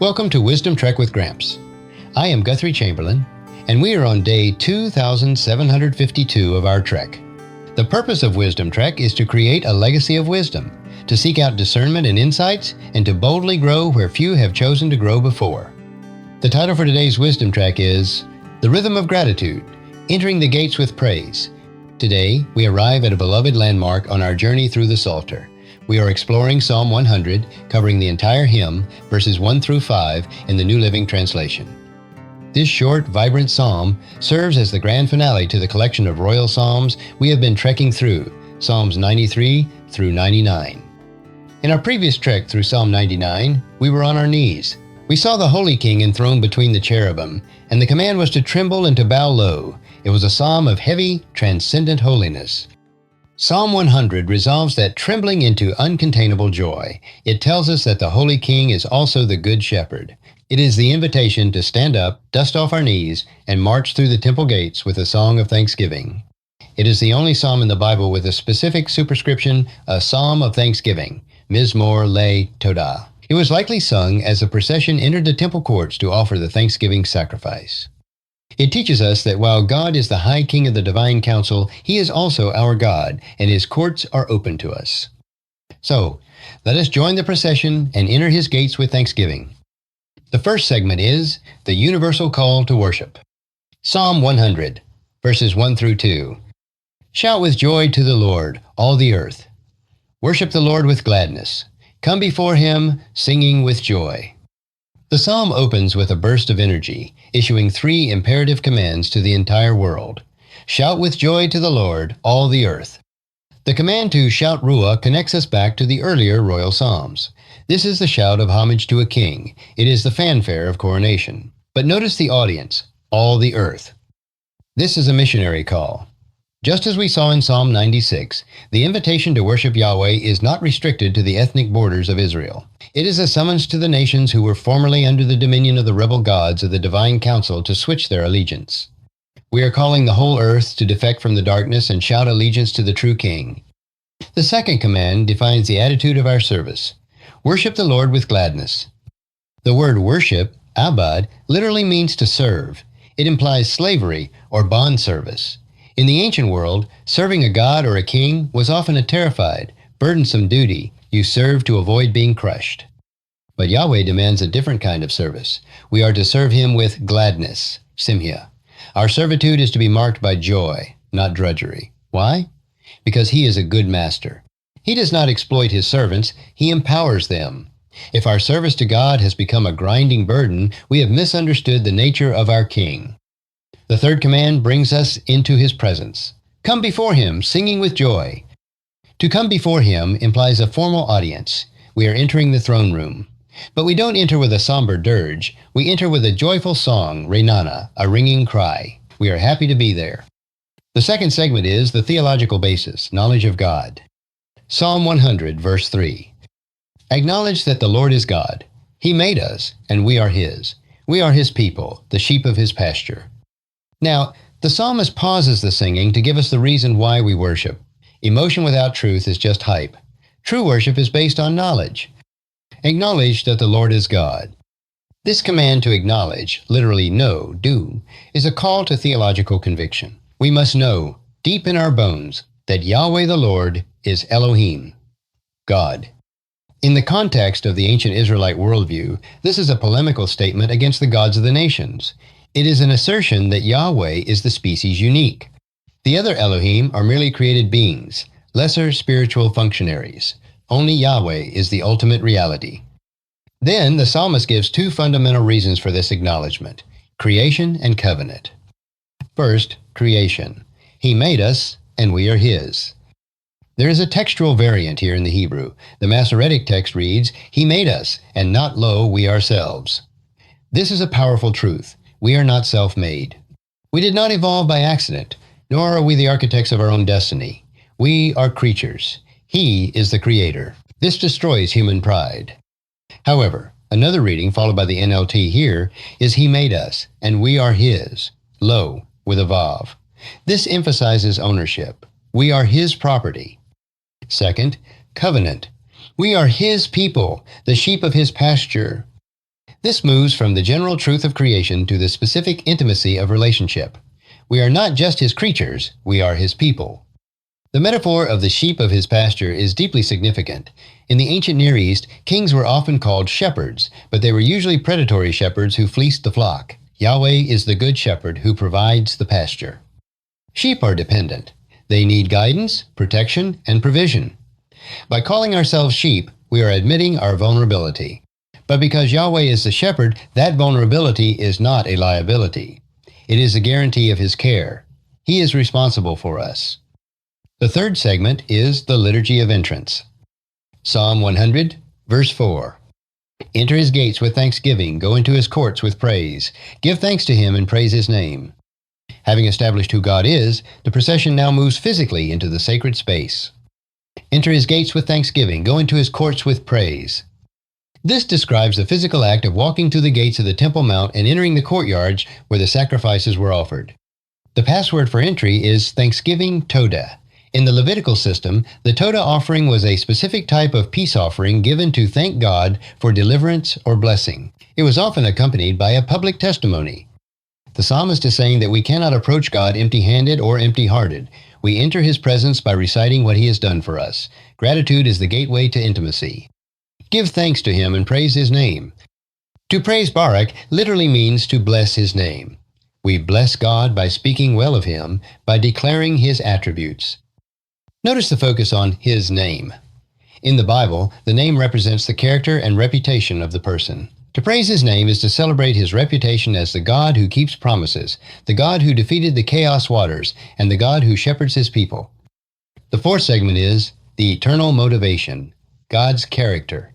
Welcome to Wisdom Trek with Gramps. I am Guthrie Chamberlain, and we are on day 2752 of our trek. The purpose of Wisdom Trek is to create a legacy of wisdom, to seek out discernment and insights, and to boldly grow where few have chosen to grow before. The title for today's Wisdom Trek is The Rhythm of Gratitude, Entering the Gates with Praise. Today, we arrive at a beloved landmark on our journey through the Psalter. We are exploring Psalm 100, covering the entire hymn, verses 1 through 5 in the New Living Translation. This short, vibrant psalm serves as the grand finale to the collection of Royal Psalms we have been trekking through, Psalms 93 through 99. In our previous trek through Psalm 99, we were on our knees. We saw the Holy King enthroned between the cherubim, and the command was to tremble and to bow low. It was a psalm of heavy, transcendent holiness. Psalm 100 resolves that trembling into uncontainable joy. It tells us that the Holy King is also the Good Shepherd. It is the invitation to stand up, dust off our knees, and march through the temple gates with a song of thanksgiving. It is the only psalm in the Bible with a specific superscription, a psalm of thanksgiving, Mizmor Le Todah. It was likely sung as the procession entered the temple courts to offer the thanksgiving sacrifice. It teaches us that while God is the high king of the divine council, he is also our God, and his courts are open to us. So, let us join the procession and enter his gates with thanksgiving. The first segment is the universal call to worship. Psalm 100, verses 1 through 2. Shout with joy to the Lord, all the earth. Worship the Lord with gladness. Come before him, singing with joy. The psalm opens with a burst of energy, issuing 3 imperative commands to the entire world. Shout with joy to the Lord, all the earth. The command to shout Ruah connects us back to the earlier royal psalms. This is the shout of homage to a king. It is the fanfare of coronation. But notice the audience, all the earth. This is a missionary call. Just as we saw in Psalm 96, the invitation to worship Yahweh is not restricted to the ethnic borders of Israel. It is a summons to the nations who were formerly under the dominion of the rebel gods of the divine council to switch their allegiance. We are calling the whole earth to defect from the darkness and shout allegiance to the true King. The second command defines the attitude of our service. Worship the Lord with gladness. The word worship, abad, literally means to serve. It implies slavery or bond service. In the ancient world, serving a god or a king was often a terrified, burdensome duty you served to avoid being crushed. But Yahweh demands a different kind of service. We are to serve him with gladness, simhia. Our servitude is to be marked by joy, not drudgery. Why? Because he is a good master. He does not exploit his servants, he empowers them. If our service to God has become a grinding burden, we have misunderstood the nature of our King. The third command brings us into his presence. Come before him, singing with joy. To come before him implies a formal audience. We are entering the throne room. But we don't enter with a somber dirge. We enter with a joyful song, Renana, a ringing cry. We are happy to be there. The second segment is the theological basis, knowledge of God. Psalm 100, verse 3. Acknowledge that the Lord is God. He made us, and we are his. We are his people, the sheep of his pasture. Now, the psalmist pauses the singing to give us the reason why we worship. Emotion without truth is just hype. True worship is based on knowledge. Acknowledge that the Lord is God. This command to acknowledge, literally know, do, is a call to theological conviction. We must know, deep in our bones, that Yahweh the Lord is Elohim, God. In the context of the ancient Israelite worldview, this is a polemical statement against the gods of the nations. It is an assertion that Yahweh is the species unique. The other Elohim are merely created beings, lesser spiritual functionaries. Only Yahweh is the ultimate reality. Then the psalmist gives 2 fundamental reasons for this acknowledgement, creation and covenant. First, creation. He made us, and we are his. There is a textual variant here in the Hebrew. The Masoretic text reads, He made us, and not lo, we ourselves. This is a powerful truth. We are not self-made. We did not evolve by accident, nor are we the architects of our own destiny. We are creatures. He is the creator. This destroys human pride. However, another reading, followed by the NLT here, is He made us, and we are his, lo, with a vav. This emphasizes ownership. We are his property. Second, covenant. We are his people, the sheep of his pasture. This moves from the general truth of creation to the specific intimacy of relationship. We are not just his creatures, we are his people. The metaphor of the sheep of his pasture is deeply significant. In the ancient Near East, kings were often called shepherds, but they were usually predatory shepherds who fleeced the flock. Yahweh is the good shepherd who provides the pasture. Sheep are dependent. They need guidance, protection, and provision. By calling ourselves sheep, we are admitting our vulnerability. But because Yahweh is the shepherd, that vulnerability is not a liability. It is a guarantee of his care. He is responsible for us. The third segment is the Liturgy of Entrance. Psalm 100, verse 4. Enter his gates with thanksgiving, go into his courts with praise. Give thanks to him and praise his name. Having established who God is, the procession now moves physically into the sacred space. Enter his gates with thanksgiving, go into his courts with praise. This describes the physical act of walking through the gates of the Temple Mount and entering the courtyards where the sacrifices were offered. The password for entry is Thanksgiving Todah. In the Levitical system, the Todah offering was a specific type of peace offering given to thank God for deliverance or blessing. It was often accompanied by a public testimony. The psalmist is saying that we cannot approach God empty-handed or empty-hearted. We enter his presence by reciting what he has done for us. Gratitude is the gateway to intimacy. Give thanks to him and praise his name. To praise Barak literally means to bless his name. We bless God by speaking well of him, by declaring his attributes. Notice the focus on his name. In the Bible, the name represents the character and reputation of the person. To praise his name is to celebrate his reputation as the God who keeps promises, the God who defeated the chaos waters, and the God who shepherds his people. The fourth segment is the eternal motivation, God's character.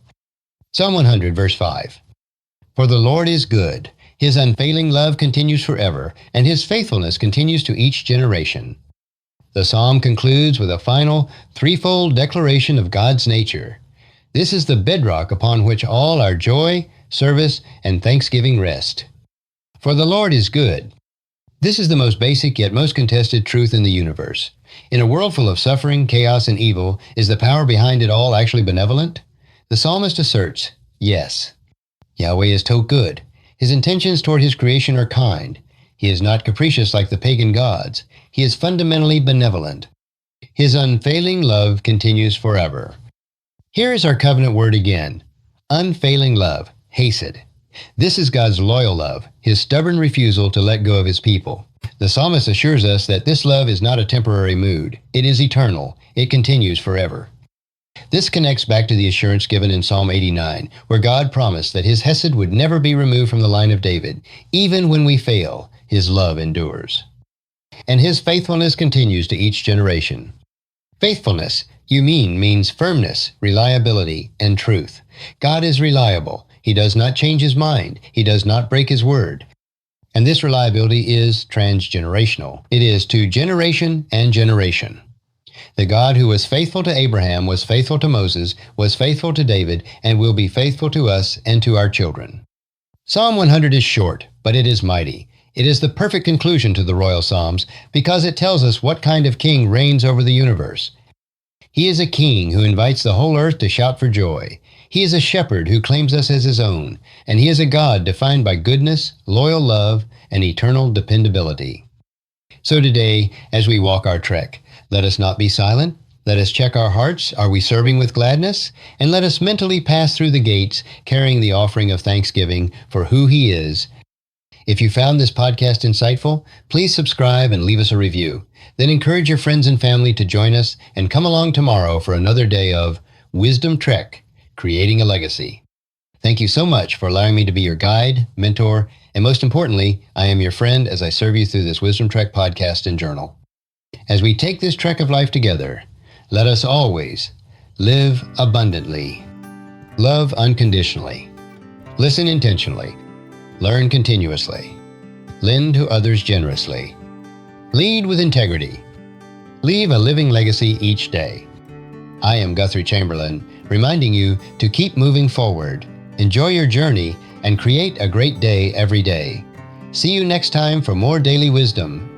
Psalm 100, verse 5. For the Lord is good. His unfailing love continues forever, and his faithfulness continues to each generation. The psalm concludes with a final, threefold declaration of God's nature. This is the bedrock upon which all our joy, service, and thanksgiving rest. For the Lord is good. This is the most basic yet most contested truth in the universe. In a world full of suffering, chaos, and evil, is the power behind it all actually benevolent? The psalmist asserts, yes. Yahweh is too good. His intentions toward his creation are kind. He is not capricious like the pagan gods. He is fundamentally benevolent. His unfailing love continues forever. Here is our covenant word again. Unfailing love, hesed. This is God's loyal love, his stubborn refusal to let go of his people. The psalmist assures us that this love is not a temporary mood. It is eternal. It continues forever. This connects back to the assurance given in Psalm 89, where God promised that his hesed would never be removed from the line of David. Even when we fail, his love endures. And his faithfulness continues to each generation. Faithfulness, means firmness, reliability, and truth. God is reliable. He does not change his mind. He does not break his word. And this reliability is transgenerational. It is to generation and generation. The God who was faithful to Abraham was faithful to Moses, was faithful to David, and will be faithful to us and to our children. Psalm 100 is short, but it is mighty. It is the perfect conclusion to the Royal Psalms because it tells us what kind of king reigns over the universe. He is a king who invites the whole earth to shout for joy. He is a shepherd who claims us as his own, and he is a God defined by goodness, loyal love, and eternal dependability. So today, as we walk our trek, let us not be silent. Let us check our hearts. Are we serving with gladness? And let us mentally pass through the gates, carrying the offering of thanksgiving for who he is. If you found this podcast insightful, please subscribe and leave us a review. Then encourage your friends and family to join us and come along tomorrow for another day of Wisdom Trek, Creating a Legacy. Thank you so much for allowing me to be your guide, mentor, and most importantly, I am your friend as I serve you through this Wisdom Trek podcast and journal. As we take this trek of life together, let us always live abundantly, love unconditionally, listen intentionally, learn continuously, lend to others generously, lead with integrity, leave a living legacy each day. I am Guthrie Chamberlain, reminding you to keep moving forward, enjoy your journey, and create a great day every day. See you next time for more daily wisdom